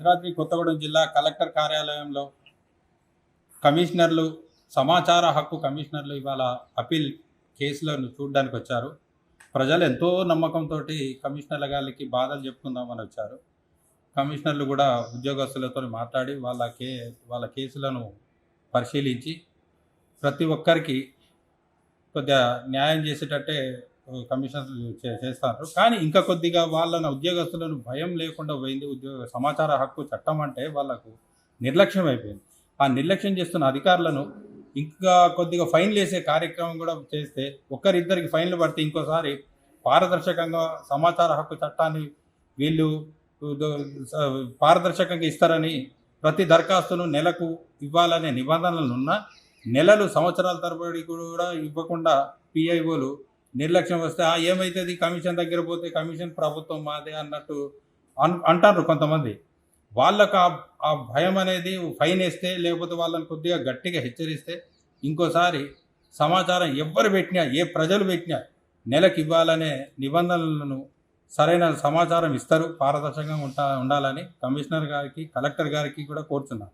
భద్రాద్రి కొత్తగూడెం జిల్లా కలెక్టర్ కార్యాలయంలో కమిషనర్లు, సమాచార హక్కు కమిషనర్లు ఇవాళ అపీల్ కేసులను చూడడానికి వచ్చారు. ప్రజలు ఎంతో నమ్మకంతో కమిషనర్ల గారికి బాధలు చెప్పుకుందామని వచ్చారు. కమిషనర్లు కూడా ఉద్యోగస్తులతో మాట్లాడి వాళ్ళ కేసులను పరిశీలించి ప్రతి ఒక్కరికి కొద్దిగా న్యాయం చేసేటట్టే కమిషనర్లు చేస్తారు. కానీ ఇంకా కొద్దిగా ఉద్యోగస్తులను భయం లేకుండా పోయింది. సమాచార హక్కు చట్టం అంటే వాళ్ళకు నిర్లక్ష్యం అయిపోయింది. ఆ నిర్లక్ష్యం చేస్తున్న అధికారులను ఇంకా కొద్దిగా ఫైన్లు వేసే కార్యక్రమం కూడా చేస్తే, ఒక్కరిద్దరికి ఫైన్లు పడితే ఇంకోసారి పారదర్శకంగా సమాచార హక్కు చట్టాన్ని వీళ్ళు పారదర్శకంగా ఇస్తారని ప్రతి దరఖాస్తును నెలకు ఇవ్వాలనే నిబంధనలున్న నెలలు సంవత్సరాల తరబడి కూడా ఇవ్వకుండా పిఐఓలు నిర్లక్ష్యం వస్తే ఏమవుతుంది, కమిషన్ దగ్గర పోతే కమిషన్ ప్రభుత్వం మాదే అన్నట్టు అంటారు కొంతమంది. వాళ్ళకు ఆ భయం అనేది ఫైన్ వేస్తే, లేకపోతే వాళ్ళని కొద్దిగా గట్టిగా హెచ్చరిస్తే ఇంకోసారి సమాచారం ఎవ్వరు పెట్టినా, ఏ ప్రజలు పెట్టినా నెలకు ఇవ్వాలనే నిబంధనలను సరైన సమాచారం ఇస్తారు. పారదర్శకంగా ఉండాలని కమిషనర్ గారికి, కలెక్టర్ గారికి కూడా కోరుతున్నాను.